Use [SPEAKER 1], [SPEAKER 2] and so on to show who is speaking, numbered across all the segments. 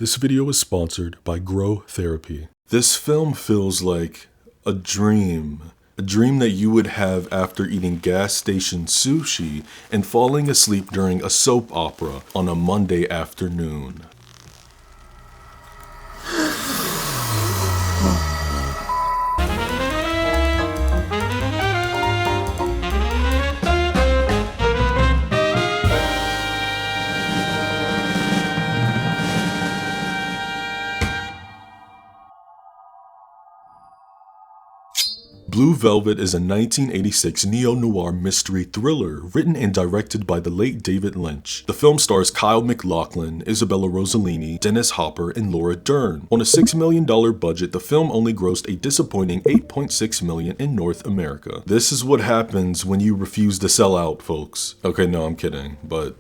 [SPEAKER 1] This video is sponsored by Growtherapy. This film feels like a dream that you would have after eating gas station sushi and falling asleep during a soap opera on a Monday afternoon. Blue Velvet is a 1986 neo-noir mystery thriller written and directed by the late David Lynch. The film stars Kyle MacLachlan, Isabella Rossellini, Dennis Hopper, and Laura Dern. On a $6 million budget, the film only grossed a disappointing $8.6 million in North America. This is what happens when you refuse to sell out, folks. Okay, no, I'm kidding, but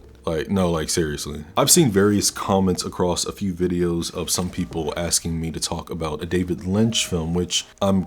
[SPEAKER 1] seriously. I've seen various comments across a few videos of some people asking me to talk about a David Lynch film, which I'm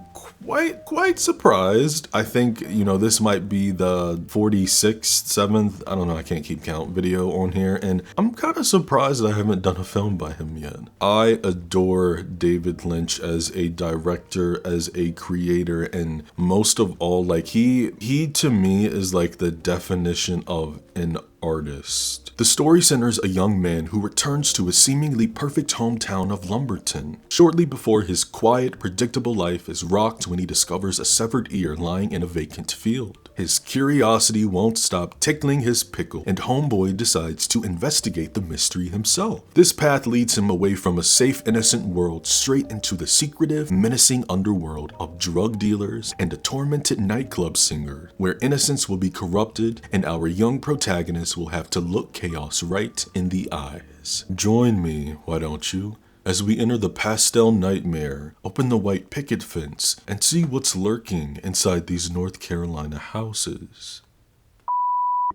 [SPEAKER 1] quite surprised. I think, this might be the 46th, 7th, I don't know, I can't keep count video on here, and I'm kind of surprised that I haven't done a film by him yet. I adore David Lynch as a director, as a creator, and most of all, he to me is like the definition of an artist. The story centers a young man who returns to his seemingly perfect hometown of Lumberton, shortly before his quiet, predictable life is rocked when he discovers a severed ear lying in a vacant field. His curiosity won't stop tickling his pickle, and homeboy decides to investigate the mystery himself. This path leads him away from a safe, innocent world straight into the secretive, menacing underworld of drug dealers and a tormented nightclub singer, where innocence will be corrupted and our young protagonist will have to look chaos right in the eyes. Join me, why don't you, as we enter the pastel nightmare, open the white picket fence, and see what's lurking inside these North Carolina houses.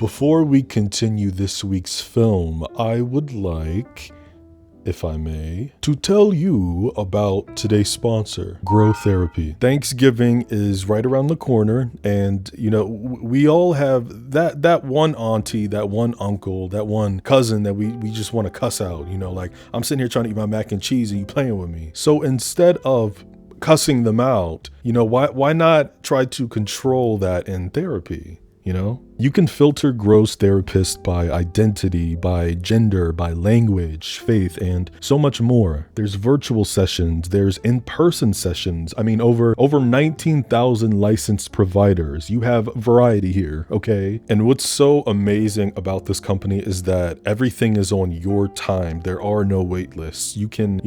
[SPEAKER 1] Before we continue this week's film, I would like, if I may, to tell you about today's sponsor, Growtherapy. Thanksgiving is right around the corner, and we all have that one auntie, that one uncle, that one cousin that we just want to cuss out. I'm sitting here trying to eat my mac and cheese and you playing with me. So instead of cussing them out, why not try to control that in therapy? You can filter Grow's therapist by identity, by gender, by language, faith, and so much more. There's virtual sessions, there's in-person sessions. Over 19,000 licensed providers. You have variety here, okay? And what's so amazing about this company is that everything is on your time. There are no wait lists. You can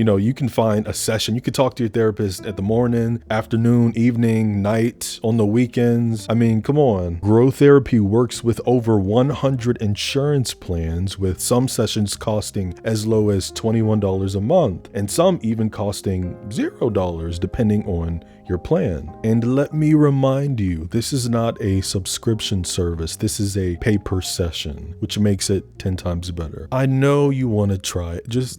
[SPEAKER 1] find a session. You can talk to your therapist at the morning, afternoon, evening, night, on the weekends. Come on. Grow Therapy works with over 100 insurance plans, with some sessions costing as low as $21 a month and some even costing $0 depending on your plan. And let me remind you, this is not a subscription service. This is a pay per session, which makes it 10 times better. I know you want to try it. Just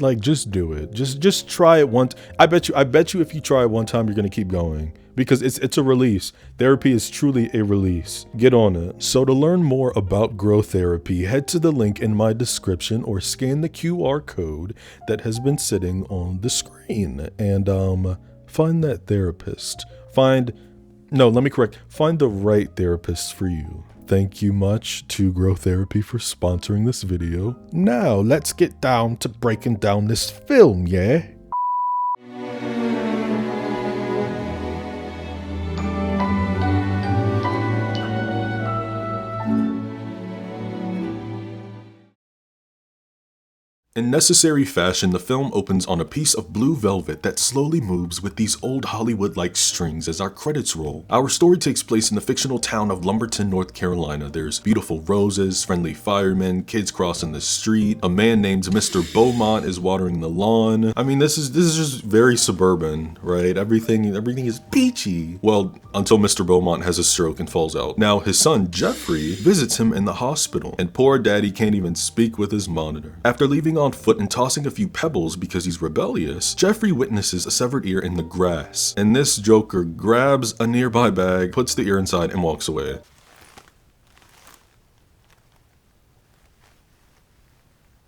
[SPEAKER 1] do it. Just try it once. I bet you if you try it one time, you're going to keep going. Because it's a release. Therapy is truly a release. Get on it. So to learn more about Grow Therapy, head to the link in my description or scan the QR code that has been sitting on the screen and find that therapist. Find the right therapist for you. Thank you much to Grow Therapy for sponsoring this video. Now let's get down to breaking down this film, yeah? In necessary fashion, the film opens on a piece of blue velvet that slowly moves with these old Hollywood-like strings as our credits roll. Our story takes place in the fictional town of Lumberton, North Carolina. There's beautiful roses, friendly firemen, kids crossing the street, a man named Mr. Beaumont is watering the lawn. This is just very suburban, right? Everything is peachy. Well, until Mr. Beaumont has a stroke and falls out. Now, his son, Jeffrey, visits him in the hospital, and poor daddy can't even speak with his monitor. After leaving on foot and tossing a few pebbles because he's rebellious, Jeffrey witnesses a severed ear in the grass, and this joker grabs a nearby bag, puts the ear inside, and walks away.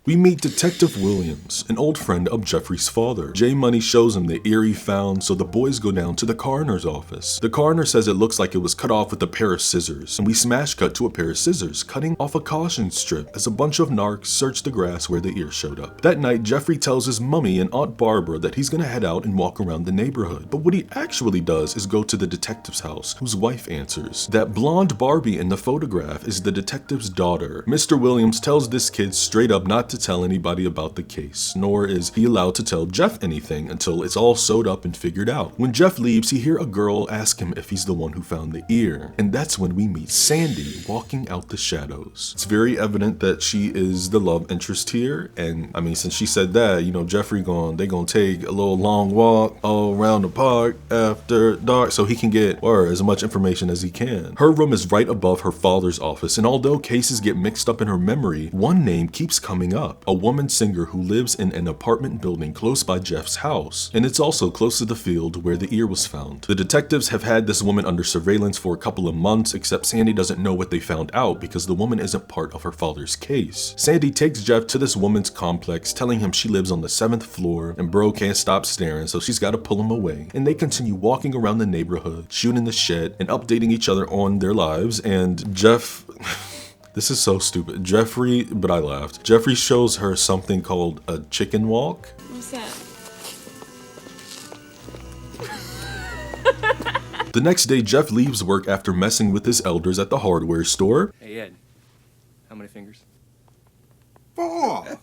[SPEAKER 1] We meet Detective Williams, an old friend of Jeffrey's father. J Money shows him the ear he found, so the boys go down to the coroner's office. The coroner says it looks like it was cut off with a pair of scissors, and we smash cut to a pair of scissors cutting off a caution strip as a bunch of narcs search the grass where the ear showed up. That night, Jeffrey tells his mummy and Aunt Barbara that he's gonna head out and walk around the neighborhood. But what he actually does is go to the detective's house, whose wife answers. That blonde Barbie in the photograph is the detective's daughter. Mr. Williams tells this kid straight up not to tell anybody about the case, nor is he allowed to tell Jeff anything until it's all sewed up and figured out. When Jeff leaves, he hears a girl ask him if he's the one who found the ear, and that's when we meet Sandy walking out the shadows. It's very evident that she is the love interest here, and I mean, since she said that, you know, Jeffrey they gonna take a little long walk all around the park after dark so he can get as much information as he can. Her room is right above her father's office, and although cases get mixed up in her memory, one name keeps coming up: a woman singer who lives in an apartment building close by Jeff's house, and it's also close to the field where the ear was found. The detectives have had this woman under surveillance for a couple of months, except Sandy doesn't know what they found out because the woman isn't part of her father's case. Sandy takes Jeff to this woman's complex, telling him she lives on the 7th floor, and bro can't stop staring, so she's gotta pull him away. And they continue walking around the neighborhood, shooting the shit, and updating each other on their lives, and Jeff... This is so stupid. But I laughed. Jeffrey shows her something called a chicken walk.
[SPEAKER 2] What's that?
[SPEAKER 1] The next day, Jeff leaves work after messing with his elders at the hardware store.
[SPEAKER 3] Hey, Ed. How many fingers?
[SPEAKER 4] 4.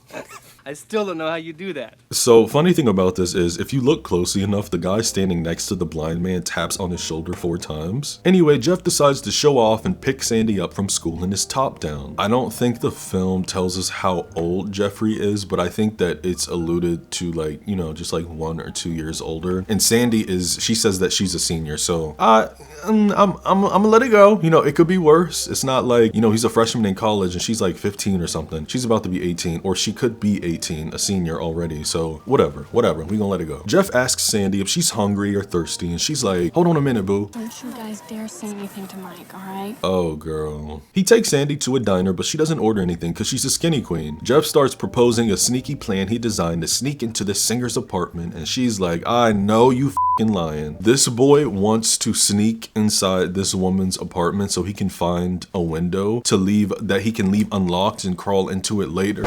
[SPEAKER 3] I still don't know how you do that.
[SPEAKER 1] So, funny thing about this is, if you look closely enough, the guy standing next to the blind man taps on his shoulder 4 times. Anyway, Jeff decides to show off and pick Sandy up from school in his top down. I don't think the film tells us how old Jeffrey is, but I think that it's alluded to, like, you know, just like 1 or 2 years older. And Sandy she says that she's a senior, so I'm gonna let it go. You know, it could be worse. It's not like, you know, he's a freshman in college and she's like 15 or something. She's about to be 18, or she could be 18, a senior already, so whatever, we gonna let it go. Jeff asks Sandy if she's hungry or thirsty, and she's like, hold on a minute, boo.
[SPEAKER 2] Don't you guys dare say anything to Mike, alright?
[SPEAKER 1] Oh, girl. He takes Sandy to a diner, but she doesn't order anything because she's a skinny queen. Jeff starts proposing a sneaky plan he designed to sneak into the singer's apartment, and she's like, I know you f***ing lying. This boy wants to sneak inside this woman's apartment so he can find a window that he can leave unlocked and crawl into it later.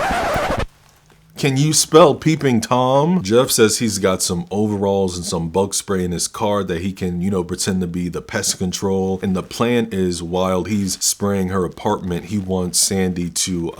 [SPEAKER 1] Can you spell peeping Tom? Jeff says he's got some overalls and some bug spray in his car that he can, you know, pretend to be the pest control. And the plan is, while he's spraying her apartment, he wants Sandy to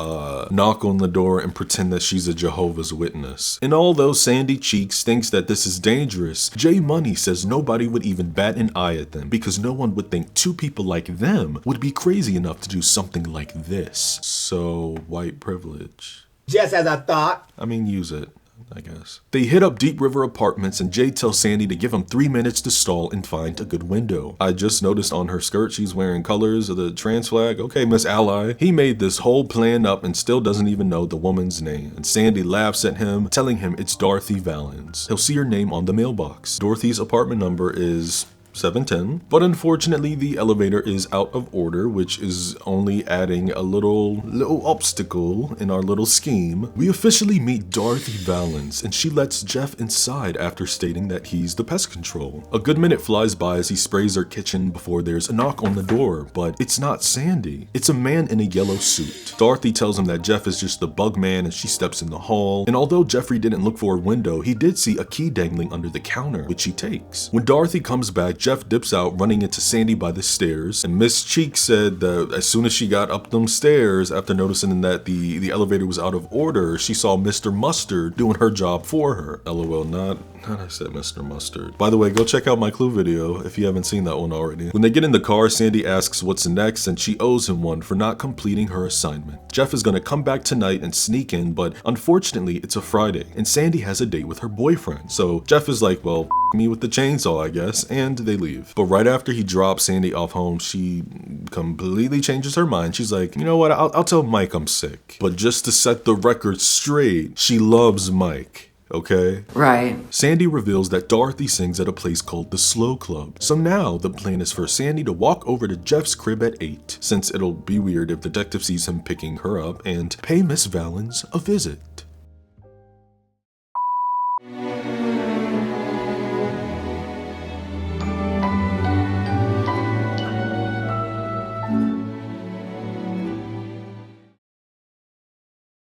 [SPEAKER 1] knock on the door and pretend that she's a Jehovah's Witness. And although Sandy Cheeks thinks that this is dangerous, J Money says nobody would even bat an eye at them because no one would think 2 people like them would be crazy enough to do something like this. So, white privilege.
[SPEAKER 4] Just as I thought.
[SPEAKER 1] I mean, use it, I guess. They hit up Deep River Apartments, and Jay tells Sandy to give him 3 minutes to stall and find a good window. I just noticed on her skirt she's wearing colors of the trans flag. Okay, Miss Ally. He made this whole plan up and still doesn't even know the woman's name. And Sandy laughs at him, telling him it's Dorothy Valens. He'll see her name on the mailbox. Dorothy's apartment number is 710, but unfortunately the elevator is out of order, which is only adding a little obstacle in our little scheme. We officially meet Dorothy Valens, and she lets Jeff inside after stating that he's the pest control. A good minute flies by as he sprays her kitchen before there's a knock on the door, but it's not Sandy. It's a man in a yellow suit. Dorothy tells him that Jeff is just the bug man, and she steps in the hall. And although Jeffrey didn't look for a window, he did see a key dangling under the counter, which he takes. When Dorothy comes back, Jeff dips out, running into Sandy by the stairs, and Miss Cheek said that as soon as she got up them stairs, after noticing that the elevator was out of order, she saw Mr. Mustard doing her job for her. LOL, not I said Mr. Mustard. By the way, go check out my Clue video if you haven't seen that one already. When they get in the car, Sandy asks what's next, and she owes him one for not completing her assignment. Jeff is gonna come back tonight and sneak in, but unfortunately it's a Friday, and Sandy has a date with her boyfriend. So Jeff is like, well, me with the chainsaw, I guess, and they leave. But right after he drops Sandy off home, she completely changes her mind. She's like, you know what, I'll tell Mike I'm sick. But just to set the record straight, she loves Mike. okay?
[SPEAKER 5] Right.
[SPEAKER 1] Sandy reveals that Dorothy sings at a place called the Slow Club. So now the plan is for Sandy to walk over to Jeff's crib at 8, since it'll be weird if Detective sees him picking her up, and pay Miss Valens a visit.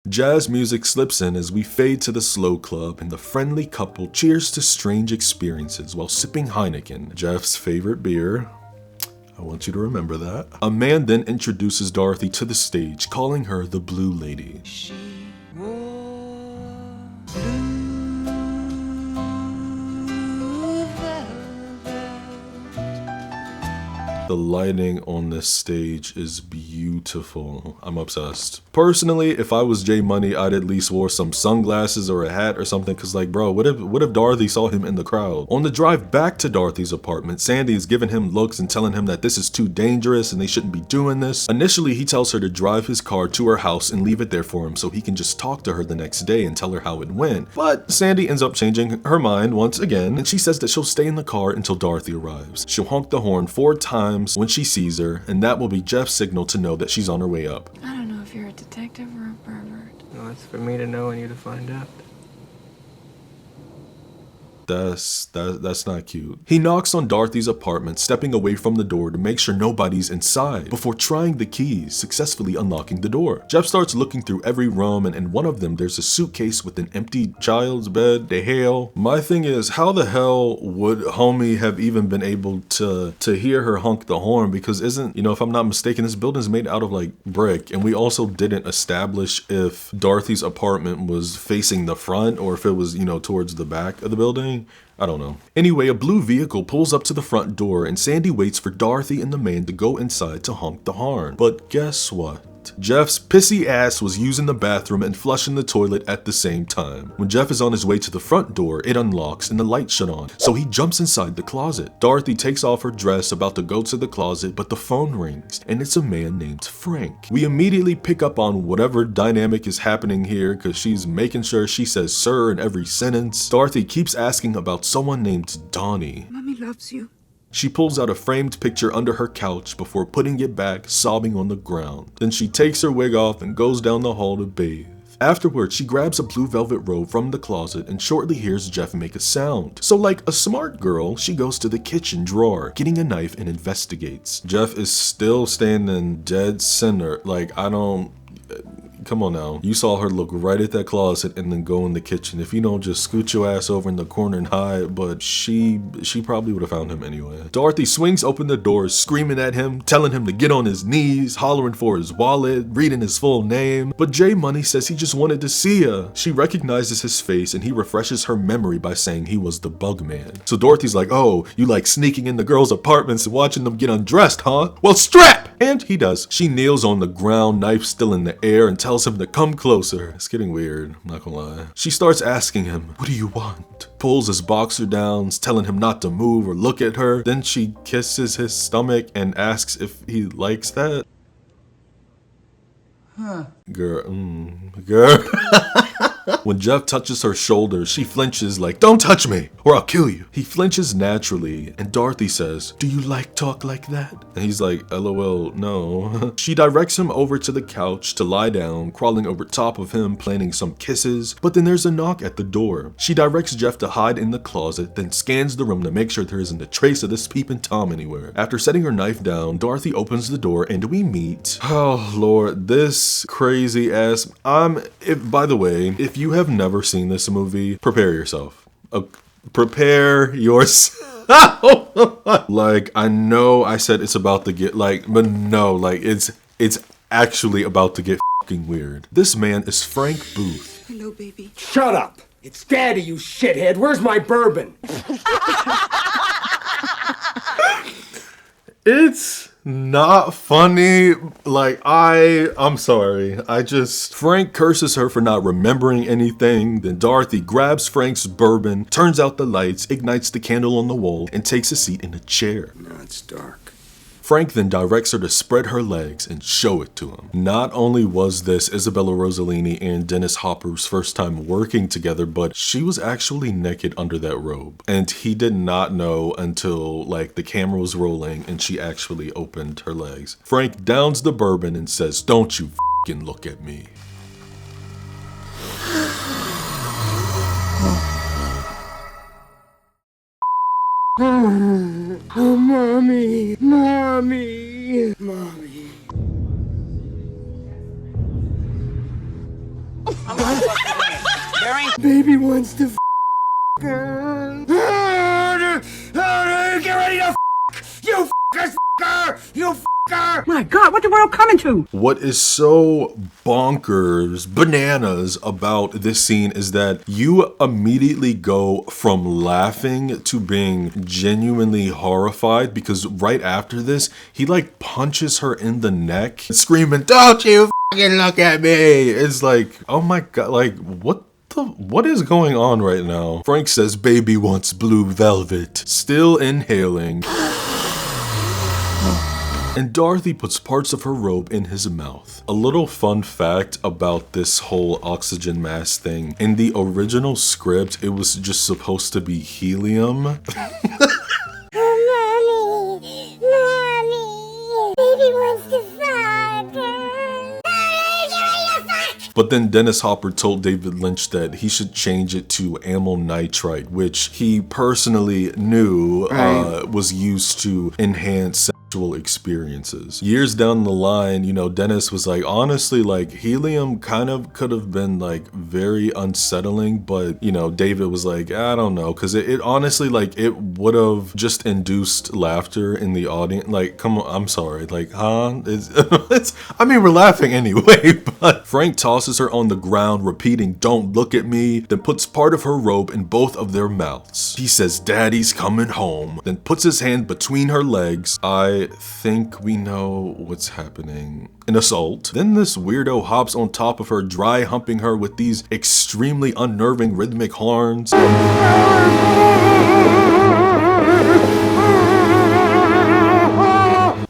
[SPEAKER 1] Jazz music slips in as we fade to the Slow Club, and the friendly couple cheers to strange experiences while sipping Heineken, Jeff's favorite beer. I want you to remember that. A man then introduces Dorothy to the stage, calling her the Blue Lady.
[SPEAKER 6] She wore blue velvet.
[SPEAKER 1] The lighting on this stage is beautiful. I'm obsessed. Personally, if I was J Money, I'd at least wore some sunglasses or a hat or something, cause like, bro, what if Dorothy saw him in the crowd? On the drive back to Dorothy's apartment, Sandy is giving him looks and telling him that this is too dangerous and they shouldn't be doing this. Initially, he tells her to drive his car to her house and leave it there for him so he can just talk to her the next day and tell her how it went. But Sandy ends up changing her mind once again, and she says that she'll stay in the car until Dorothy arrives. She'll honk the horn 4 times when she sees her, and that will be Jeff's signal to know that she's on her way up.
[SPEAKER 2] I don't know if you're a detective or a pervert.
[SPEAKER 3] No, it's for me to know and you to find out.
[SPEAKER 1] That's not cute. He knocks on Dorothy's apartment, stepping away from the door to make sure nobody's inside before trying the keys, successfully unlocking the door. Jeff starts looking through every room, and in one of them there's a suitcase with an empty child's bed. The hell? My thing is, how the hell would homie have even been able to hear her honk the horn? Because isn't, you know, if I'm not mistaken, this building is made out of like brick, and we also didn't establish if Dorothy's apartment was facing the front or if it was, you know, towards the back of the building. I don't know. Anyway, a blue vehicle pulls up to the front door, and Sandy waits for Dorothy and the man to go inside to honk the horn. But guess what? Jeff's pissy ass was using the bathroom and flushing the toilet at the same time. When Jeff is on his way to the front door, it unlocks and the lights shut on, so he jumps inside the closet. Dorothy takes off her dress, about to go to the closet, but the phone rings, and it's a man named Frank. We immediately pick up on whatever dynamic is happening here, because she's making sure she says sir in every sentence. Dorothy keeps asking about someone named Donnie.
[SPEAKER 6] Mommy loves you.
[SPEAKER 1] She pulls out a framed picture under her couch before putting it back, sobbing on the ground. Then she takes her wig off and goes down the hall to bathe. Afterwards, she grabs a blue velvet robe from the closet and shortly hears Jeff make a sound. So like a smart girl, she goes to the kitchen drawer, getting a knife and investigates. Jeff is still standing dead center. Like, I don't... Come on now. You saw her look right at that closet and then go in the kitchen. If you don't, just scoot your ass over in the corner and hide, but she probably would have found him anyway. Dorothy swings open the doors, screaming at him, telling him to get on his knees, hollering for his wallet, reading his full name. But J Money says he just wanted to see her. She recognizes his face and he refreshes her memory by saying he was the bug man. So Dorothy's like, oh, you like sneaking in the girls' apartments and watching them get undressed, huh? Well, strap! And he does. She kneels on the ground, knife still in the air, and tells him to come closer. It's getting weird, I'm not gonna lie. She starts asking him, what do you want? Pulls his boxer down, telling him not to move or look at her. Then she kisses his stomach and asks if he likes that.
[SPEAKER 6] Huh.
[SPEAKER 1] Girl. When Jeff touches her shoulder, she flinches like, don't touch me or I'll kill you. He flinches naturally and Dorothy says, do you like talk like that? And he's like, LOL, no. She directs him over to the couch to lie down, crawling over top of him, planning some kisses, but then there's a knock at the door. She directs Jeff to hide in the closet, then scans the room to make sure there isn't a trace of this peeping Tom anywhere. After setting her knife down, Dorothy opens the door and we meet, oh Lord, this crazy ass, by the way, if you have never seen this movie, prepare yourself. Prepare yourself. Like, I know I said it's about to get, like, but no, like, it's actually about to get fucking weird. This man is Frank Booth.
[SPEAKER 6] Hello, baby.
[SPEAKER 4] Shut up! It's Daddy, you shithead! Where's my bourbon?
[SPEAKER 1] It's not funny. Like, I'm sorry. Frank curses her for not remembering anything. Then Dorothy grabs Frank's bourbon, turns out the lights, ignites the candle on the wall, and takes a seat in a chair.
[SPEAKER 7] Now it's dark.
[SPEAKER 1] Frank then directs her to spread her legs and show it to him. Not only was this Isabella Rossellini and Dennis Hopper's first time working together, but she was actually naked under that robe. And he did not know until like the camera was rolling and she actually opened her legs. Frank downs the bourbon and says, "Don't you f***ing look at me."
[SPEAKER 4] Oh, mommy, mommy, mommy. Baby wants to her. Get ready to you fucker! You fucker!
[SPEAKER 6] My God, what the world coming to?
[SPEAKER 1] What is so bonkers, bananas about this scene is that you immediately go from laughing to being genuinely horrified, because right after this, he like punches her in the neck, screaming, "Don't you fucking look at me!" It's like, oh my God, like what is going on right now? Frank says baby wants blue velvet, still inhaling. And Dorothy puts parts of her robe in his mouth. A little fun fact about this whole oxygen mask thing. In the original script, it was just supposed to be helium.
[SPEAKER 5] Mommy, baby wants to fuck.
[SPEAKER 1] But then Dennis Hopper told David Lynch that he should change it to amyl nitrite, which he personally knew was used to enhance sexual experiences. Years down the line, you know, Dennis was like, honestly, like helium kind of could have been like very unsettling, but you know, David was like, I don't know, because it honestly, like, it would have just induced laughter in the audience. Like, come on, I'm sorry, like, huh? I mean, we're laughing anyway, but Frank tosses her on the ground, repeating, "Don't look at me," then puts part of her robe in both of their mouths. He says, "Daddy's coming home," then puts his hand between her legs. I think we know what's happening. An assault. Then this weirdo hops on top of her, dry humping her with these extremely unnerving rhythmic horns.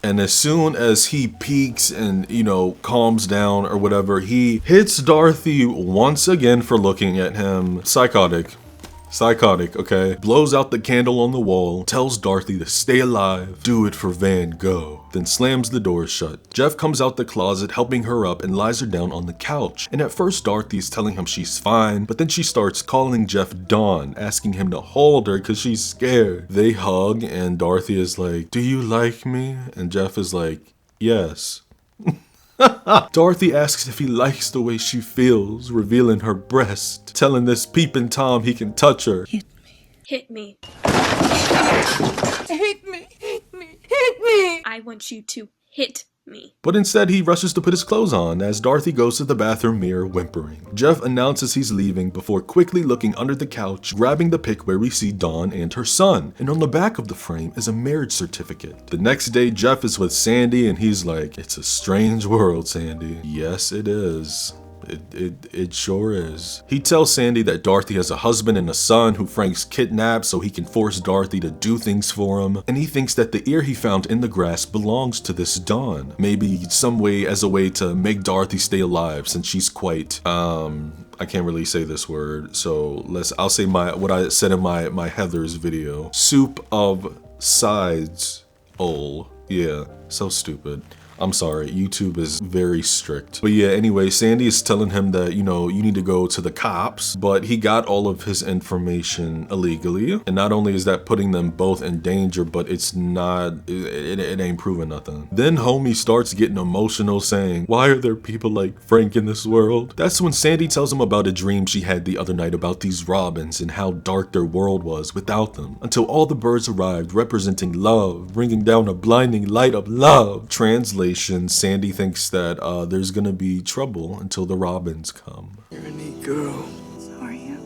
[SPEAKER 1] And as soon as he peaks and, you know, calms down or whatever, he hits Dorothy once again for looking at him. Psychotic, okay? Blows out the candle on the wall, tells Dorothy to stay alive, do it for Van Gogh, then slams the door shut. Jeff comes out the closet, helping her up, and lies her down on the couch. And at first Dorothy is telling him she's fine, but then she starts calling Jeff Don, asking him to hold her because she's scared. They hug, and Dorothy is like, "Do you like me?" And Jeff is like, "Yes." Dorothy asks if he likes the way she feels, revealing her breast, telling this peeping Tom he can touch her.
[SPEAKER 2] Hit me.
[SPEAKER 6] Hit me.
[SPEAKER 2] Hit me. Hit me. Hit me.
[SPEAKER 6] I want you to hit me.
[SPEAKER 1] But instead he rushes to put his clothes on as Dorothy goes to the bathroom mirror whimpering. Jeff announces he's leaving before quickly looking under the couch, grabbing the pic where we see Dawn and her son, and on the back of the frame is a marriage certificate. The next day Jeff is with Sandy and he's like, "It's a strange world, Sandy." Yes, it is. It sure is. He tells Sandy that Dorothy has a husband and a son who Frank's kidnapped so he can force Dorothy to do things for him, and he thinks that the ear he found in the grass belongs to this Dawn. Maybe some way as a way to make Dorothy stay alive, since she's quite, I can't really say this word, so I'll say what I said in my Heather's video. Soup of sides. Yeah, so stupid. I'm sorry, YouTube is very strict. But yeah, anyway, Sandy is telling him that, you know, you need to go to the cops, but he got all of his information illegally. And not only is that putting them both in danger, but it's not, it ain't proving nothing. Then homie starts getting emotional saying, "Why are there people like Frank in this world?" That's when Sandy tells him about a dream she had the other night about these robins and how dark their world was without them, until all the birds arrived representing love, bringing down a blinding light of love. Translation: Sandy thinks that there's gonna be trouble until the robins come.
[SPEAKER 4] You're a neat girl.
[SPEAKER 2] So are you.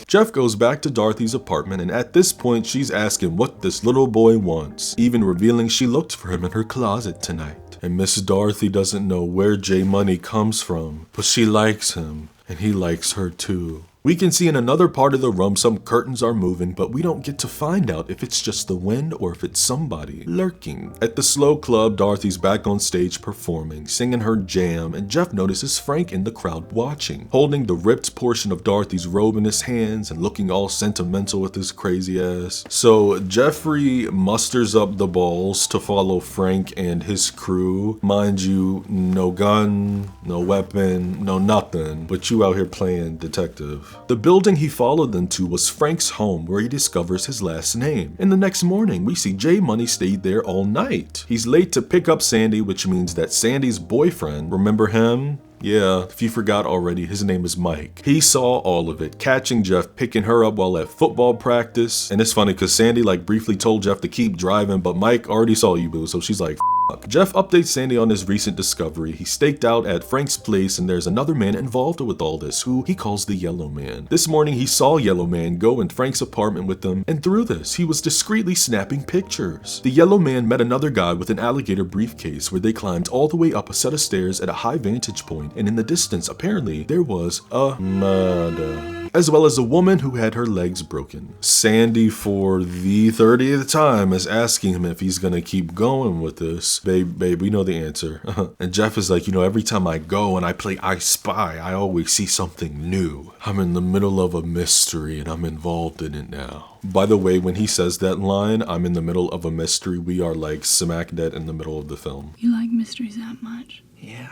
[SPEAKER 1] Jeff goes back to Dorothy's apartment, and at this point she's asking what this little boy wants, even revealing she looked for him in her closet tonight. And Miss Dorothy doesn't know where J Money comes from, but she likes him, and he likes her too. We can see in another part of the room some curtains are moving, but we don't get to find out if it's just the wind or if it's somebody lurking. At the slow club, Dorothy's back on stage performing, singing her jam, and Jeff notices Frank in the crowd watching, holding the ripped portion of Dorothy's robe in his hands and looking all sentimental with his crazy ass. So Jeffrey musters up the balls to follow Frank and his crew. Mind you, no gun, no weapon, no nothing, but you out here playing detective. The building he followed them to was Frank's home, where he discovers his last name. And the next morning, we see J Money stayed there all night. He's late to pick up Sandy, which means that Sandy's boyfriend, remember him? Yeah, if you forgot already, his name is Mike. He saw all of it, catching Jeff picking her up while at football practice. And it's funny because Sandy briefly told Jeff to keep driving, but Mike already saw you, boo, so she's like, fuck. Jeff updates Sandy on his recent discovery. He's staked out at Frank's place and there's another man involved with all this who he calls the Yellow Man. This morning he saw Yellow Man go in Frank's apartment with them, and through this he was discreetly snapping pictures. The Yellow Man met another guy with an alligator briefcase where they climbed all the way up a set of stairs at a high vantage point, and in the distance apparently there was a murder, as well as a woman who had her legs broken. Sandy, for the 30th time, is asking him if he's gonna keep going with this. Babe, we know the answer. And Jeff is like, you know, every time I go and I play I Spy, I always see something new. I'm in the middle of a mystery and I'm involved in it now. By the way, when he says that line, I'm in the middle of a mystery, we are like smack dead in the middle of the film.
[SPEAKER 2] You like mysteries that much?
[SPEAKER 3] Yeah,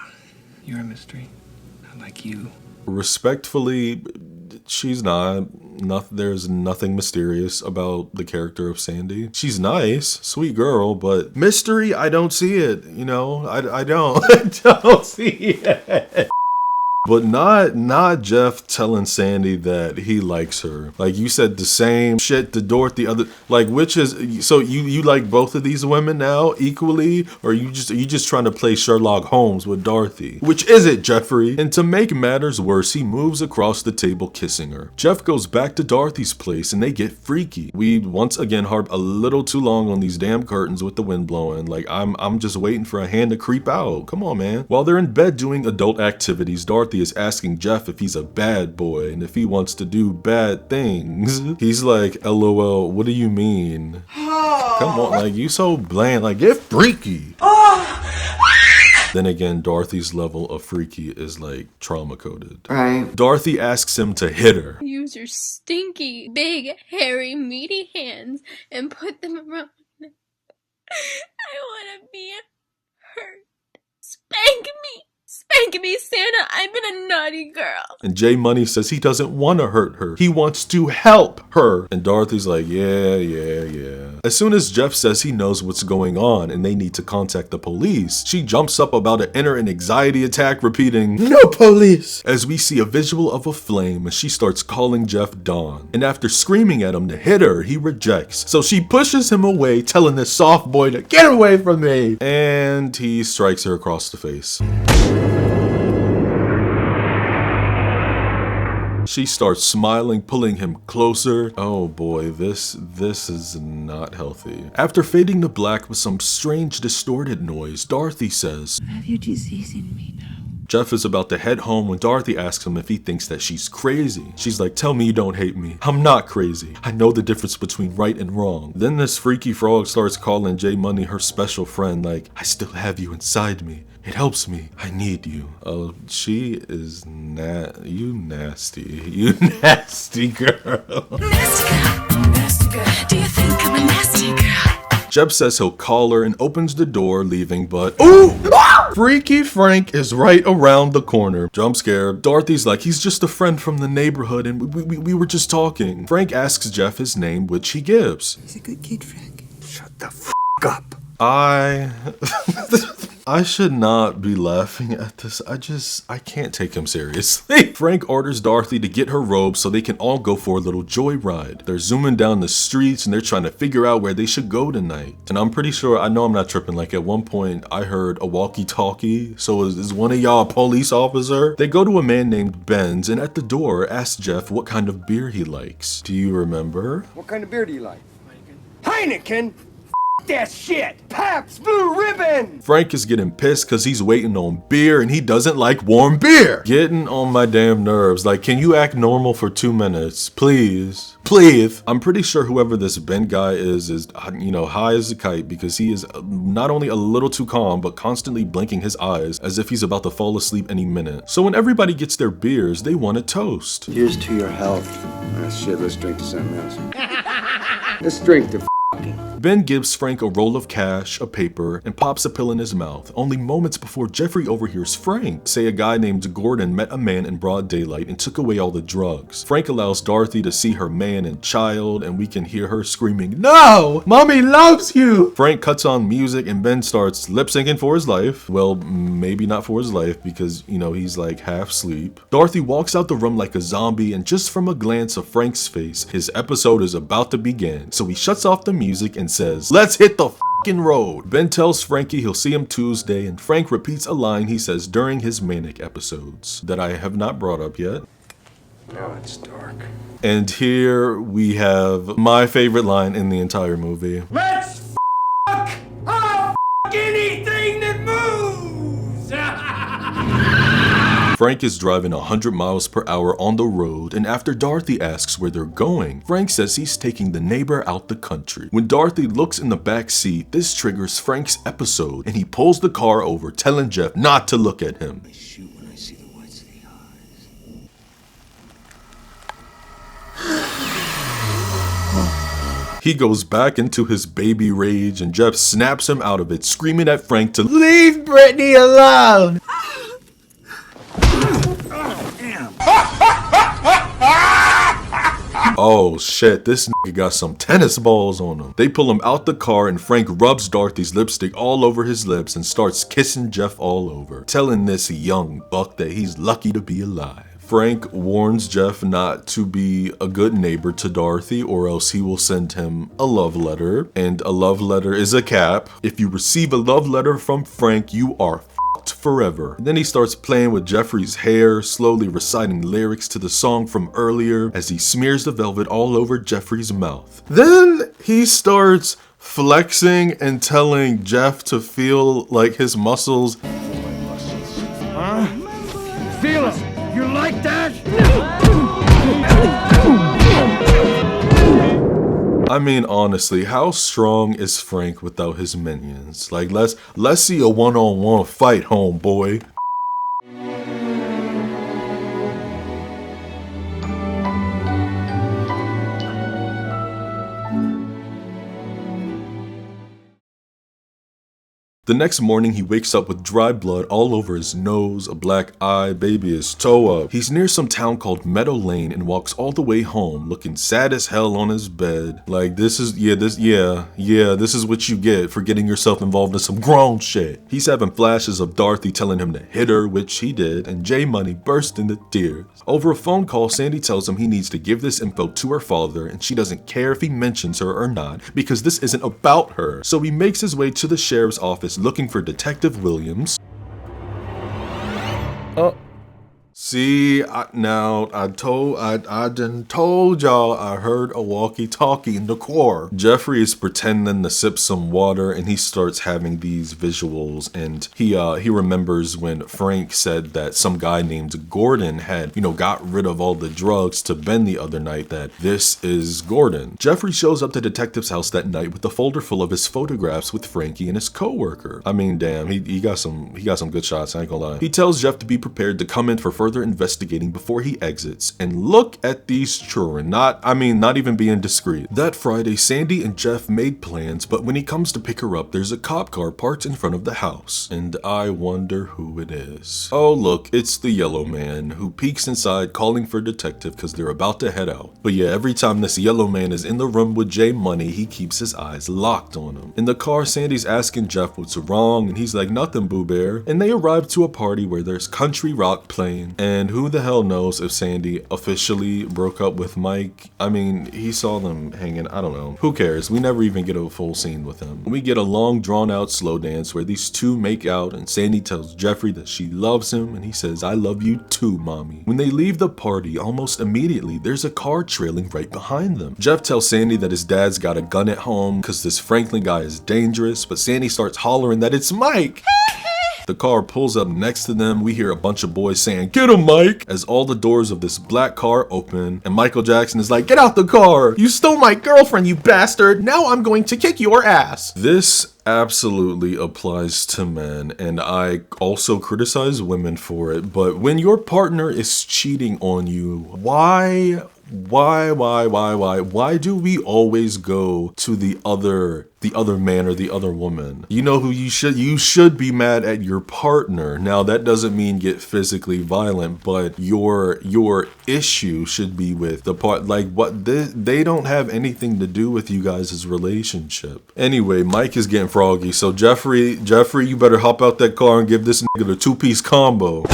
[SPEAKER 3] you're a mystery. I like you.
[SPEAKER 1] Respectfully, she's not. There's nothing mysterious about the character of Sandy. She's nice, sweet girl, but mystery, I don't see it. You know, I don't. I don't see it. But not Jeff telling Sandy that he likes her. Like, you said the same shit to Dorothy. Which is, so you like both of these women now equally, or are you just trying to play Sherlock Holmes with Dorothy? Which is it, Jeffrey? And to make matters worse, he moves across the table kissing her. Jeff goes back to Dorothy's place and they get freaky. We once again harp a little too long on these damn curtains with the wind blowing. Like, I'm just waiting for a hand to creep out. Come on, man. While they're in bed doing adult activities, Dorothy is asking Jeff if he's a bad boy and if he wants to do bad things. He's like, LOL, what do you mean? Come on, like, you so bland, like, get freaky. Then again, Dorothy's level of freaky is like trauma coded. Right. Dorothy asks him to hit her.
[SPEAKER 6] Use your stinky, big, hairy, meaty hands and put them around. I want to be hurt. Spank me. Spank me, Santa. I've been a naughty girl.
[SPEAKER 1] And J Money says he doesn't want to hurt her. He wants to help her. And Dorothy's like, yeah. As soon as Jeff says he knows what's going on and they need to contact the police, she jumps up about to enter an anxiety attack, repeating, no police! As we see a visual of a flame, and she starts calling Jeff Don. And after screaming at him to hit her, he rejects. So she pushes him away, telling this soft boy to get away from me. And he strikes her across the face. She starts smiling, pulling him closer. Oh boy, this is not healthy. After fading to black with some strange distorted noise, Dorothy says,
[SPEAKER 2] I have your disease in me now.
[SPEAKER 1] Jeff is about to head home when Dorothy asks him if he thinks that she's crazy. She's like, tell me you don't hate me. I'm not crazy. I know the difference between right and wrong. Then this freaky frog starts calling J Money her special friend, like, I still have you inside me. It helps me. I need you. Oh, she is you nasty. You nasty girl.
[SPEAKER 2] Nasty girl. Do you think I'm a nasty girl?
[SPEAKER 1] Jeb says he'll call her and opens the door, leaving, but ooh! Freaky Frank is right around the corner. Jump scare. Dorothy's like, he's just a friend from the neighborhood and we were just talking. Frank asks Jeff his name, which he gives.
[SPEAKER 2] He's a good kid, Frank.
[SPEAKER 3] Shut the f*** up.
[SPEAKER 1] I should not be laughing at this. I can't take him seriously. Frank orders Dorothy to get her robe so they can all go for a little joyride. They're zooming down the streets and they're trying to figure out where they should go tonight. And I'm pretty sure, I know I'm not tripping, like at one point I heard a walkie-talkie. So is one of y'all a police officer? They go to a man named Benz and at the door ask Jeff what kind of beer he likes. Do you remember?
[SPEAKER 4] What kind of beer do you like? Heineken! that shit! Pabst Blue Ribbon!
[SPEAKER 1] Frank is getting pissed because he's waiting on beer and he doesn't like warm beer. Getting on my damn nerves. Like, can you act normal for 2 minutes? Please. Please. I'm pretty sure whoever this Ben guy is, you know, high as a kite because he is not only a little too calm, but constantly blinking his eyes as if he's about to fall asleep any minute. So when everybody gets their beers, they want a toast.
[SPEAKER 7] Here's to your health. Ah, shit, let's drink to something else. Let's drink to
[SPEAKER 1] Ben gives Frank a roll of cash, a paper, and pops a pill in his mouth, only moments before Jeffrey overhears Frank say a guy named Gordon met a man in broad daylight and took away all the drugs. Frank allows Dorothy to see her man and child, and we can hear her screaming, "No! Mommy loves you!" Frank cuts on music and Ben starts lip-syncing for his life. Well, maybe not for his life because, you know, he's like half asleep. Dorothy walks out the room like a zombie, and just from a glance of Frank's face, his episode is about to begin. So he shuts off the music and says, "Let's hit the f***ing road." Ben tells Frankie he'll see him Tuesday, and Frank repeats a line he says during his manic episodes that I have not brought up yet.
[SPEAKER 3] Now it's dark.
[SPEAKER 1] And here we have my favorite line in the entire movie.
[SPEAKER 4] Let's fuck! I'll fuck anything that moves!
[SPEAKER 1] Frank is driving 100 miles per hour on the road, and after Dorothy asks where they're going, Frank says he's taking the neighbor out the country. When Dorothy looks in the back seat, this triggers Frank's episode, and he pulls the car over, telling Jeff not to look at him.
[SPEAKER 7] I shoot when I see the whites of the eyes.
[SPEAKER 1] He goes back into his baby rage, and Jeff snaps him out of it, screaming at Frank to leave Brittany alone. Oh shit, this nigga got some tennis balls on him. They pull him out the car and Frank rubs Dorothy's lipstick all over his lips and starts kissing Jeff all over, telling this young buck that he's lucky to be alive. Frank warns Jeff not to be a good neighbor to Dorothy or else he will send him a love letter. And a love letter is a cap. If you receive a love letter from Frank, you are forever. Then he starts playing with Jeffrey's hair, slowly reciting lyrics to the song from earlier as he smears the velvet all over Jeffrey's mouth. Then he starts flexing and telling Jeff to feel like his muscles.
[SPEAKER 4] Huh? Feel it! You like that?
[SPEAKER 1] I mean, honestly, how strong is Frank without his minions? Like, let's see a one-on-one fight, homeboy. The next morning, he wakes up with dry blood all over his nose, a black eye, baby his toe up. He's near some town called Meadow Lane and walks all the way home, looking sad as hell on his bed. Like, this is what you get for getting yourself involved in some grown shit. He's having flashes of Dorothy telling him to hit her, which he did, and J Money burst into tears. Over a phone call, Sandy tells him he needs to give this info to her father, and she doesn't care if he mentions her or not, because this isn't about her. So he makes his way to the sheriff's office looking for Detective Williams. See, I done told y'all I heard a walkie-talkie in the car. Jeffrey is pretending to sip some water and he starts having these visuals, and he remembers when Frank said that some guy named Gordon had, got rid of all the drugs to Ben the other night, that this is Gordon. Jeffrey shows up to the detective's house that night with a folder full of his photographs with Frankie and his co-worker. I mean, damn, he got some good shots, I ain't gonna lie. He tells Jeff to be prepared to come in for further investigating before he exits, and look at these children, not even being discreet. That Friday, Sandy and Jeff made plans, but when he comes to pick her up, there's a cop car parked in front of the house, and I wonder who it is. Oh look, it's the yellow man, who peeks inside calling for detective because they're about to head out. But yeah, every time this yellow man is in the room with J Money, he keeps his eyes locked on him. In the car, Sandy's asking Jeff what's wrong, and he's like, nothing, Boo Bear, and they arrive to a party where there's country rock playing. And who the hell knows if Sandy officially broke up with Mike? I mean, he saw them hanging, I don't know. Who cares? We never even get a full scene with him. We get a long drawn out slow dance where these two make out and Sandy tells Jeffrey that she loves him and he says, "I love you too, mommy." When they leave the party, almost immediately, there's a car trailing right behind them. Jeff tells Sandy that his dad's got a gun at home because this Franklin guy is dangerous, but Sandy starts hollering that it's Mike. The car pulls up next to them. We hear a bunch of boys saying, "Get him, Mike," as all the doors of this black car open and Michael Jackson is like, "Get out the car. You stole my girlfriend, you bastard. Now I'm going to kick your ass." This absolutely applies to men, and I also criticize women for it, but when your partner is cheating on you, why do we always go to the other man or the other woman? You know who you should be mad at your partner. Now that doesn't mean get physically violent, but your issue should be with the part, like what they don't have anything to do with you guys' relationship. Anyway, Mike is getting froggy, so Jeffrey, you better hop out that car and give this nigga the 2-piece combo.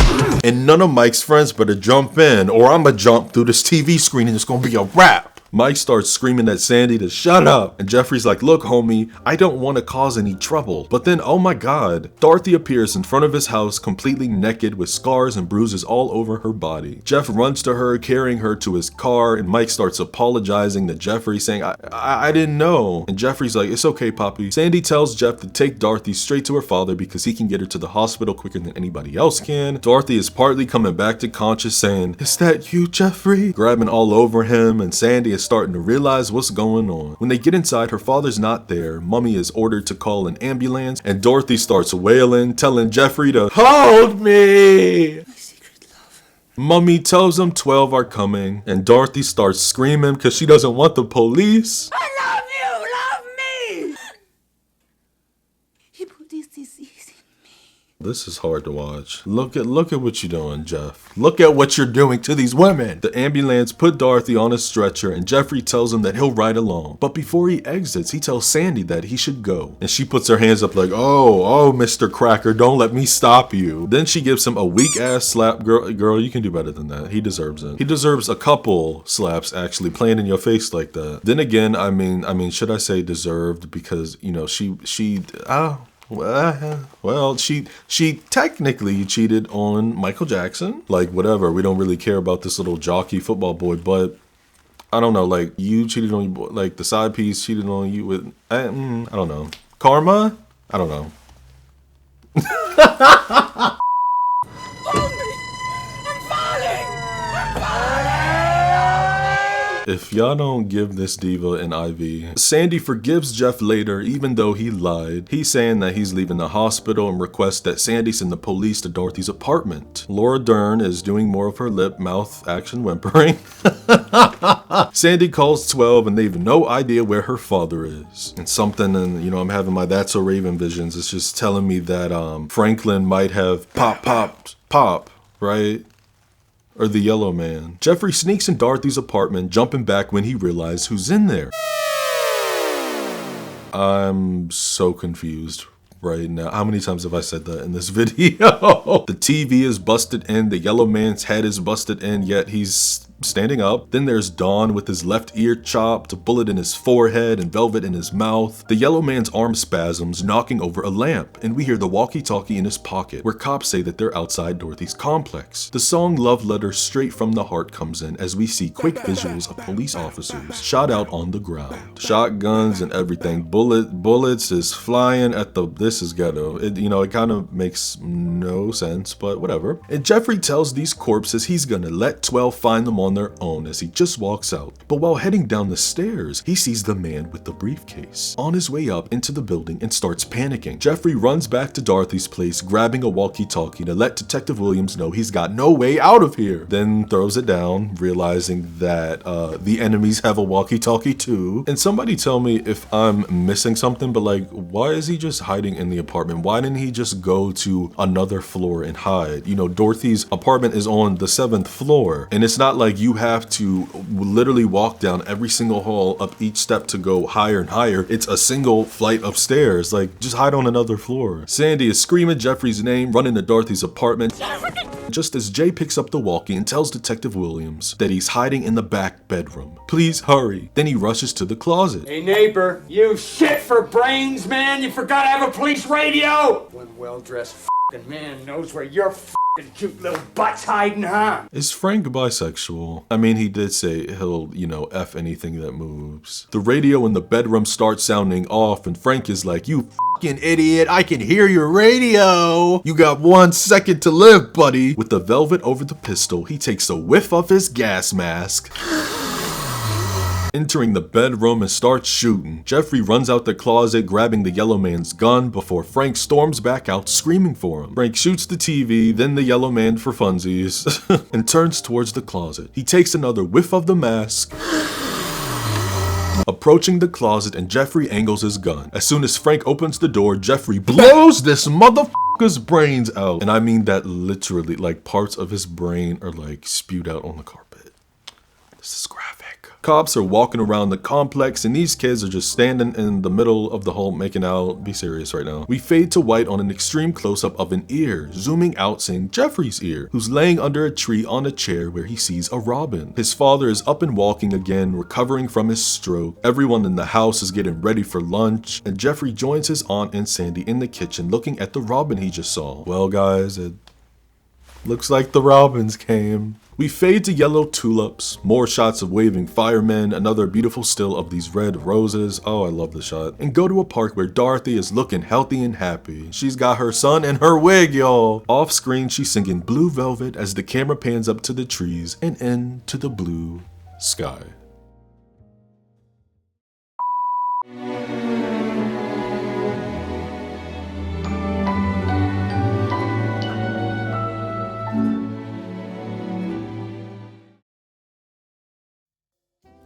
[SPEAKER 1] And none of Mike's friends better jump in, or I'ma jump through this TV screen and it's gonna be a wrap. Mike starts screaming at Sandy to shut up, and Jeffrey's like, "Look, homie, I don't want to cause any trouble." But then, oh my god, Dorothy appears in front of his house completely naked with scars and bruises all over her body. Jeff runs to her, carrying her to his car, and Mike starts apologizing to Jeffrey, saying, I didn't know. And Jeffrey's like, "It's okay, Poppy." Sandy tells Jeff to take Dorothy straight to her father because he can get her to the hospital quicker than anybody else can. Dorothy is partly coming back to conscious, saying, "Is that you, Jeffrey?" Grabbing all over him, and Sandy is starting to realize what's going on. When they get inside, her father's not there. Mommy is ordered to call an ambulance, and Dorothy starts wailing, telling Jeffrey to hold me.
[SPEAKER 2] My secret love.
[SPEAKER 1] Mommy tells him 12 are coming, and Dorothy starts screaming because she doesn't want the police.
[SPEAKER 2] I love you! Love me! He put this disease in me.
[SPEAKER 1] This is hard to watch. Look at what you're doing, Jeff. Look at what you're doing to these women. The ambulance put Dorothy on a stretcher, and Jeffrey tells him that he'll ride along. But before he exits, he tells Sandy that he should go. And she puts her hands up like, oh, Mr. Cracker, don't let me stop you. Then she gives him a weak ass slap. Girl, you can do better than that. He deserves it. He deserves a couple slaps, actually, playing in your face like that. Then again, I mean, should I say deserved? Because, you know, well, she technically cheated on Michael Jackson. Like, whatever, we don't really care about this little jockey football boy, but I don't know, like, you cheated on your boy, like, the side piece cheated on you with, I don't know. Karma? I don't know. If y'all don't give this diva an IV. Sandy forgives Jeff later, even though he lied. He's saying that he's leaving the hospital and requests that Sandy send the police to Dorothy's apartment. Laura Dern is doing more of her lip-mouth action whimpering. Sandy calls 12 and they have no idea where her father is. And something, and you know, I'm having my That's So Raven visions. It's just telling me that Franklin might have pop, right? Or the yellow man. Jeffrey sneaks in Dorothy's apartment, jumping back when he realizes who's in there. I'm so confused right now. How many times have I said that in this video? The TV is busted in, the yellow man's head is busted in, yet he's standing up. Then there's Dawn with his left ear chopped, a bullet in his forehead, and velvet in his mouth. The yellow man's arm spasms, knocking over a lamp, and we hear the walkie-talkie in his pocket, where cops say that they're outside Dorothy's complex. The song Love Letter Straight from the Heart comes in as we see quick visuals of police officers shot out on the ground. Shotguns and everything. Bullets is flying at the, this is ghetto. It kind of makes no sense, but whatever. And Jeffrey tells these corpses he's gonna let 12 find them on their own as he just walks out. But while heading down the stairs, he sees the man with the briefcase on his way up into the building and starts panicking. Jeffrey runs back to Dorothy's place, grabbing a walkie-talkie to let Detective Williams know he's got no way out of here. Then throws it down, realizing that the enemies have a walkie-talkie too. And somebody tell me if I'm missing something, but like, why is he just hiding in the apartment? Why didn't he just go to another floor and hide? You know, Dorothy's apartment is on the 7th floor, and it's not like you have to literally walk down every single hall up each step to go higher and higher. It's a single flight of stairs. Like, just hide on another floor. Sandy is screaming Jeffrey's name, running to Dorothy's apartment. Just as Jay picks up the walkie and tells Detective Williams that he's hiding in the back bedroom. Please hurry. Then he rushes to the closet.
[SPEAKER 4] Hey neighbor, you shit for brains, man. You forgot to have a police radio. One well-dressed f***ing man knows where your f***ing cute little butt's hiding, huh?
[SPEAKER 1] Is Frank bisexual? I mean, he did say he'll, F anything that moves. The radio in the bedroom starts sounding off and Frank is like, you f***ing idiot, I can hear your radio. You got 1 second to live, buddy. With the velvet over the pistol, he takes a whiff of his gas mask. Entering the bedroom and starts shooting. Jeffrey runs out the closet grabbing the yellow man's gun before Frank storms back out screaming for him. Frank shoots the TV, then the yellow man for funsies, and turns towards the closet. He takes another whiff of the mask, approaching the closet, and Jeffrey angles his gun. As soon as Frank opens the door, Jeffrey blows this motherfucker's brains out. And I mean that literally, like parts of his brain are like spewed out on the carpet. This is graphic. Cops are walking around the complex and these kids are just standing in the middle of the hall making out. Be serious right now. We fade to white on an extreme close-up of an ear, zooming out seeing Jeffrey's ear, who's laying under a tree on a chair where he sees a robin. His father is up and walking again, recovering from his stroke. Everyone in the house is getting ready for lunch, and Jeffrey joins his aunt and Sandy in the kitchen looking at the robin he just saw. Well guys, it looks like the robins came. We fade to yellow tulips, more shots of waving firemen, another beautiful still of these red roses. Oh, I love the shot. And go to a park where Dorothy is looking healthy and happy. She's got her son in her wig, y'all. Off screen, she's singing Blue Velvet as the camera pans up to the trees and into the blue sky.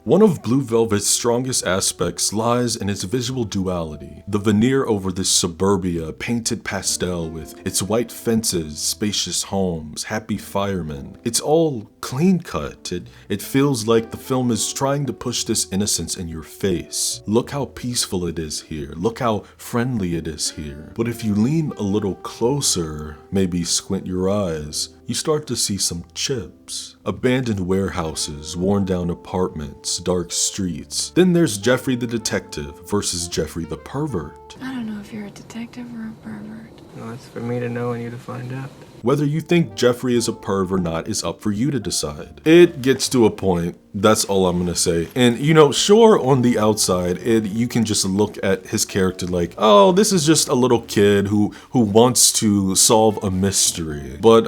[SPEAKER 1] One of Blue Velvet's strongest aspects lies in its visual duality. The veneer over this suburbia, painted pastel with its white fences, spacious homes, happy firemen. It's all clean cut. It feels like the film is trying to push this innocence in your face. Look how peaceful it is here. Look how friendly it is here. But if you lean a little closer, maybe squint your eyes, you start to see some chips. Abandoned warehouses, worn down apartments, dark streets. Then there's Jeffrey the detective versus Jeffrey the pervert.
[SPEAKER 6] I don't know if you're a detective or a pervert.
[SPEAKER 3] No, it's for me to know and you to find out.
[SPEAKER 1] Whether you think Jeffrey is a perv or not is up for you to decide. It gets to a point, that's all I'm gonna say. And sure, on the outside, you can just look at his character like, oh, this is just a little kid who wants to solve a mystery. But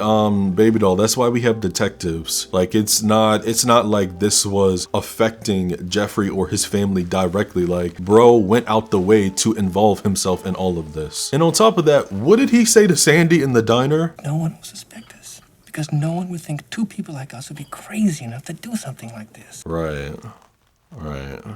[SPEAKER 1] baby doll, that's why we have detectives. Like, it's not like this was affecting Jeffrey or his family directly. Like, bro went out the way to involve himself in all of this. And on top of that, what did he say to Sandy in the diner?
[SPEAKER 3] No one will suspect us, because no one would think two people like us would be crazy enough to do something like this.
[SPEAKER 1] Right.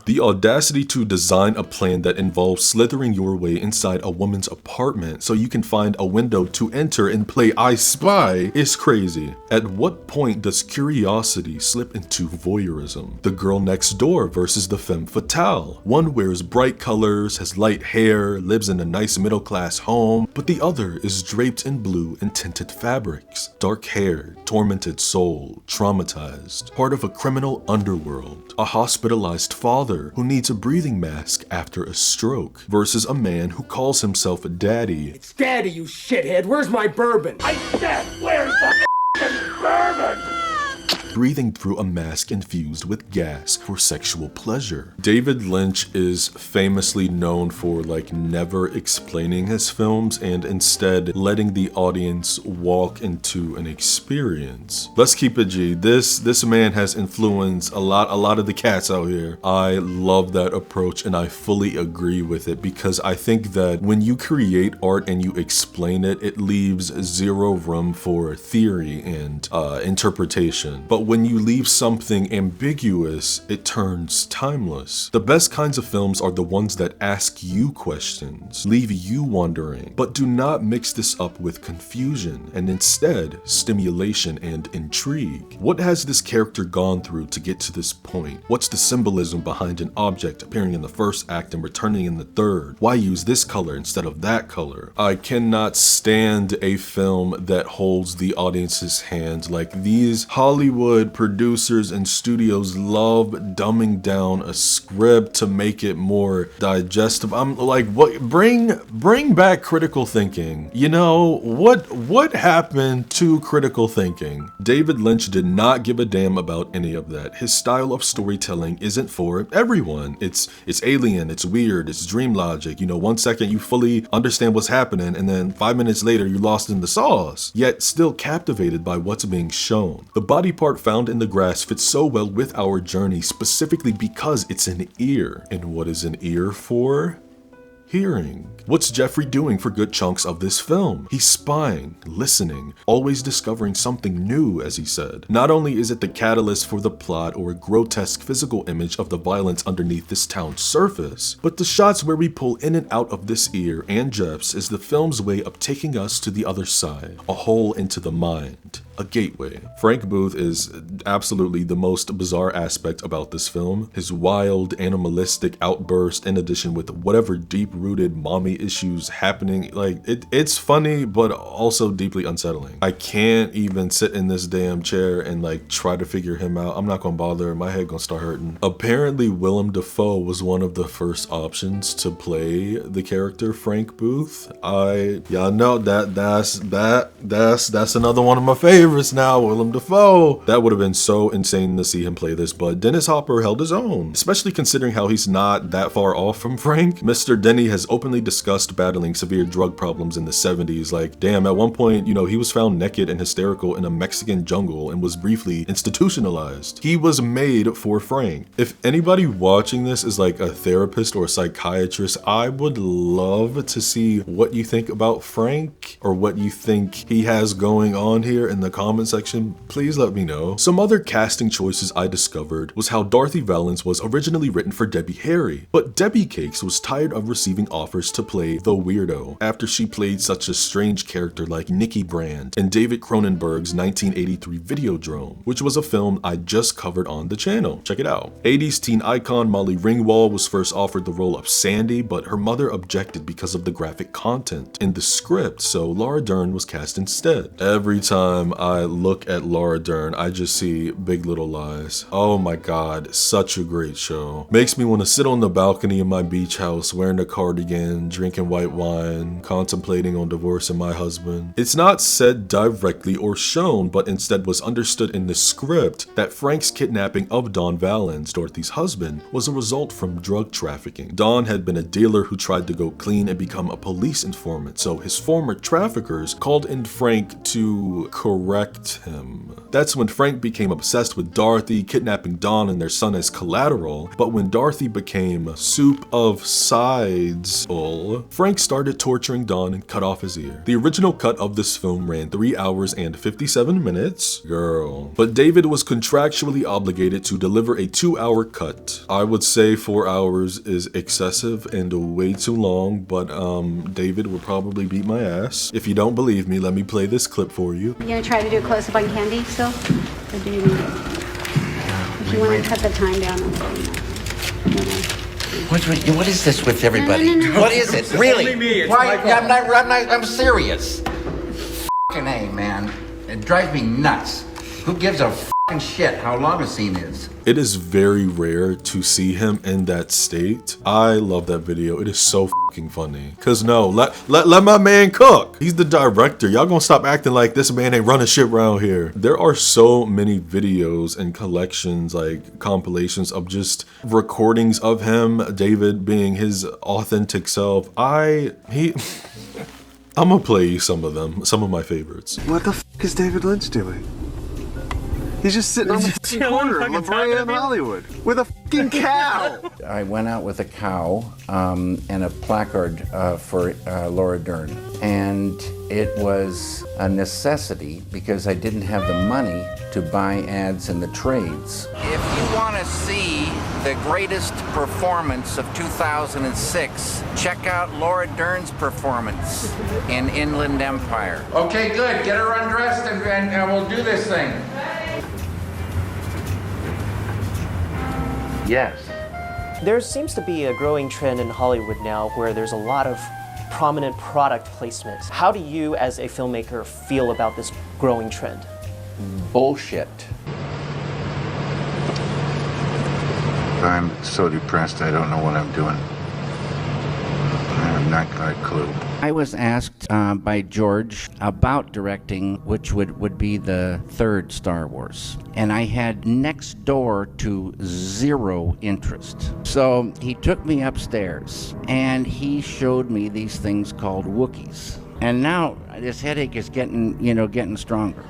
[SPEAKER 1] The audacity to design a plan that involves slithering your way inside a woman's apartment so you can find a window to enter and play I Spy is crazy. At what point does curiosity slip into voyeurism? The girl next door versus the femme fatale. One wears bright colors, has light hair, lives in a nice middle-class home, but the other is draped in blue and tinted fabrics. Dark hair, tormented soul, traumatized, part of a criminal underworld. A hospitalized father who needs a breathing mask after a stroke versus a man who calls himself daddy.
[SPEAKER 4] It's daddy, you shithead. Where's my bourbon? I said, where's the bourbon?
[SPEAKER 1] Breathing through a mask infused with gas for sexual pleasure. David Lynch is famously known for never explaining his films and instead letting the audience walk into an experience. Let's keep it G. This man has influenced a lot of the cats out here. I love that approach and I fully agree with it because I think that when you create art and you explain it, it leaves zero room for theory and interpretation. But but when you leave something ambiguous, it turns timeless. The best kinds of films are the ones that ask you questions, leave you wondering, but do not mix this up with confusion, and instead, stimulation and intrigue. What has this character gone through to get to this point? What's the symbolism behind an object appearing in the first act and returning in the third? Why use this color instead of that color? I cannot stand a film that holds the audience's hand. Like, these Hollywood producers and studios love dumbing down a script to make it more digestible. I'm like, what? Bring back critical thinking. You know, what happened to critical thinking? David Lynch did not give a damn about any of that. His style of storytelling isn't for everyone. It's alien, it's weird, it's dream logic. You know, 1 second you fully understand what's happening, and then 5 minutes later you're lost in the sauce, yet still captivated by what's being shown. The body part found in the grass fits so well with our journey, specifically because it's an ear. And what is an ear for? Hearing. What's Jeffrey doing for good chunks of this film? He's spying, listening, always discovering something new, as he said. Not only is it the catalyst for the plot or a grotesque physical image of the violence underneath this town's surface, but the shots where we pull in and out of this ear and Jeff's is the film's way of taking us to the other side, a hole into the mind. A gateway. Frank Booth is absolutely the most bizarre aspect about this film. His wild, animalistic outburst, in addition with whatever deep-rooted mommy issues happening, like, it's funny, but also deeply unsettling. I can't even sit in this damn chair and like try to figure him out. I'm not gonna bother, my head gonna start hurting. Apparently, Willem Dafoe was one of the first options to play the character Frank Booth. Y'all know that's another one of my favorites now, Willem Dafoe. That would have been so insane to see him play this, but Dennis Hopper held his own, especially considering how he's not that far off from Frank. Mr. Denny has openly discussed battling severe drug problems in the 70s. Like, damn, at one point, you know, he was found naked and hysterical in a Mexican jungle and was briefly institutionalized. He was made for Frank. If anybody watching this is like a therapist or a psychiatrist, I would love to see what you think about Frank or what you think he has going on here in the comment section. Please let me know. Some other casting choices I discovered was how Dorothy Valance was originally written for Debbie Harry, but Debbie Cakes was tired of receiving offers to play the weirdo after she played such a strange character like Nikki Brand in David Cronenberg's 1983 Videodrome, which was a film I just covered on the channel. Check it out. 80s teen icon Molly Ringwald was first offered the role of Sandy, but her mother objected because of the graphic content in the script, so Laura Dern was cast instead. Every time I look at Laura Dern, I just see Big Little Lies. Oh my god, such a great show. Makes me want to sit on the balcony in my beach house wearing a cardigan, drinking white wine, contemplating on divorcing my husband. It's not said directly or shown, but instead was understood in the script that Frank's kidnapping of Don Valance, Dorothy's husband, was a result from drug trafficking. Don had been a dealer who tried to go clean and become a police informant, so his former traffickers called in Frank to correct him. That's when Frank became obsessed with Dorothy, kidnapping Don and their son as collateral, but when Dorothy became soup of sides, Frank started torturing Don and cut off his ear. The original cut of this film ran 3 hours and 57 minutes. Girl. But David was contractually obligated to deliver a 2-hour cut. I would say 4 hours is excessive and way too long, but David would probably beat my ass. If you don't believe me, let me play this clip for you.
[SPEAKER 8] You gonna try to do a close-up on Candy still? Or do you need it? If you want to cut the time down, I'll let you know.
[SPEAKER 9] What is this with everybody?
[SPEAKER 8] No.
[SPEAKER 9] What is it? Really?
[SPEAKER 4] only me, it's
[SPEAKER 9] Why?
[SPEAKER 4] my fault.
[SPEAKER 9] I'm serious. F***ing A, man. It drives me nuts. Who gives a f***ing shit how long a scene is?
[SPEAKER 1] It is very rare to see him in that state. I love that video. It is so f***ing funny. Cause no, let my man cook. He's the director. Y'all gonna stop acting like this man ain't running shit around here. There are so many videos and collections, like compilations of just recordings of him, David being his authentic self. I'm gonna play you some of them, some of my favorites.
[SPEAKER 10] What the f is David Lynch doing?
[SPEAKER 7] He's just sitting on the corner of La Brea in Hollywood with a fucking cow.
[SPEAKER 9] I went out with a cow and a placard for Laura Dern. And it was a necessity because I didn't have the money to buy ads in the trades. If you want to see the greatest performance of 2006, check out Laura Dern's performance in Inland Empire. Okay, good. Get her undressed and we'll do this thing. Yes.
[SPEAKER 10] There seems to be a growing trend in Hollywood now where there's a lot of prominent product placements. How do you, as a filmmaker, feel about this growing trend?
[SPEAKER 9] Bullshit.
[SPEAKER 7] I'm so depressed I don't know what I'm doing. I have not got a clue.
[SPEAKER 9] I was asked by George about directing, which would be the third Star Wars. And I had next door to zero interest. So he took me upstairs and he showed me these things called Wookiees. And now this headache is getting stronger.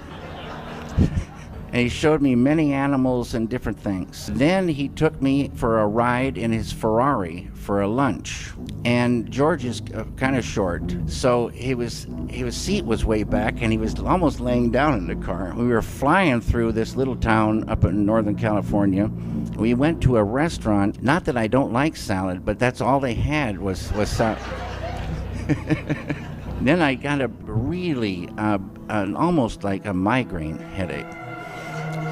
[SPEAKER 9] And he showed me many animals and different things. Then he took me for a ride in his Ferrari for a lunch. And George is kind of short, so his seat was way back, and he was almost laying down in the car. We were flying through this little town up in Northern California. We went to a restaurant. Not that I don't like salad, but that's all they had was salad. Then I got a really almost like a migraine headache.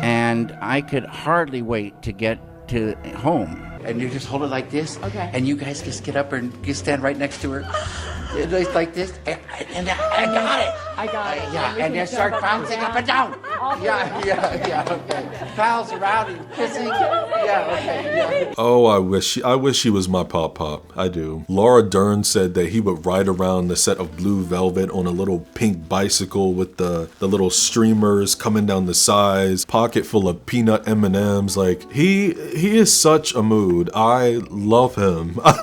[SPEAKER 9] And I could hardly wait to get to home. And you just hold it like this. Okay. And you guys just get up and you stand right next to her. Like this. And I got it.
[SPEAKER 8] I got it.
[SPEAKER 9] Yeah, and then start bouncing up and down. Yeah, okay. Pals around and kissing. Yeah, okay, yeah.
[SPEAKER 1] Oh, I wish he was my pop. I do. Laura Dern said that he would ride around the set of Blue Velvet on a little pink bicycle with the little streamers coming down the sides, pocket full of peanut M&Ms. Like, he is such a mood. I love him. I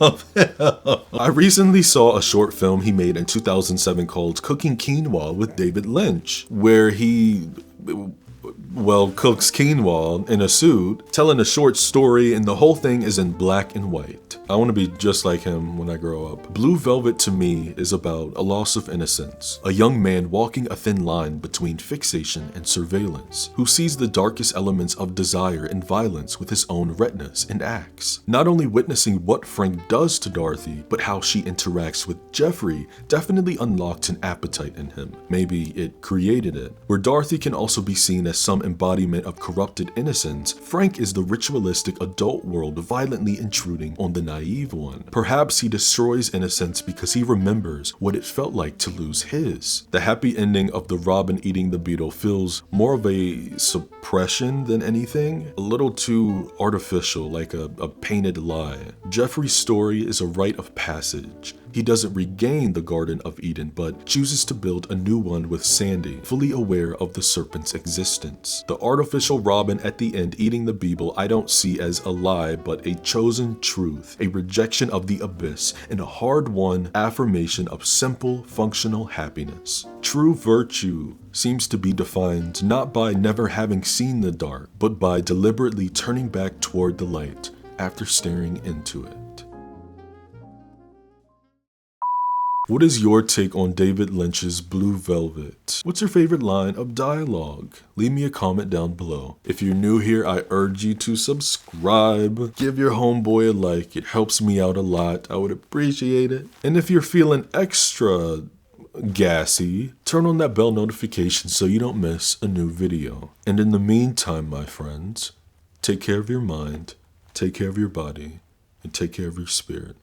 [SPEAKER 1] love him. I recently saw a short film he made in 2007 called Cooking Quinoa with David Lynch, where he cooks quinoa in a suit, telling a short story, and the whole thing is in black and white. I want to be just like him when I grow up. Blue Velvet to me is about a loss of innocence, a young man walking a thin line between fixation and surveillance, who sees the darkest elements of desire and violence with his own retinas and acts. Not only witnessing what Frank does to Dorothy, but how she interacts with Jeffrey definitely unlocked an appetite in him. Maybe it created it. Where Dorothy can also be seen as some embodiment of corrupted innocence, Frank is the ritualistic adult world violently intruding on the naive one. Perhaps he destroys innocence because he remembers what it felt like to lose his. The happy ending of the robin eating the beetle feels more of a suppression than anything, a little too artificial, like a painted lie. Jeffrey's story is a rite of passage. He doesn't regain the Garden of Eden, but chooses to build a new one with Sandy, fully aware of the serpent's existence. The artificial robin at the end eating the beetle I don't see as a lie, but a chosen truth, a rejection of the abyss, and a hard-won affirmation of simple, functional happiness. True virtue seems to be defined not by never having seen the dark, but by deliberately turning back toward the light after staring into it. What is your take on David Lynch's Blue Velvet? What's your favorite line of dialogue? Leave me a comment down below. If you're new here, I urge you to subscribe. Give your homeboy a like. It helps me out a lot. I would appreciate it. And if you're feeling extra gassy, turn on that bell notification so you don't miss a new video. And in the meantime, my friends, take care of your mind, take care of your body, and take care of your spirit.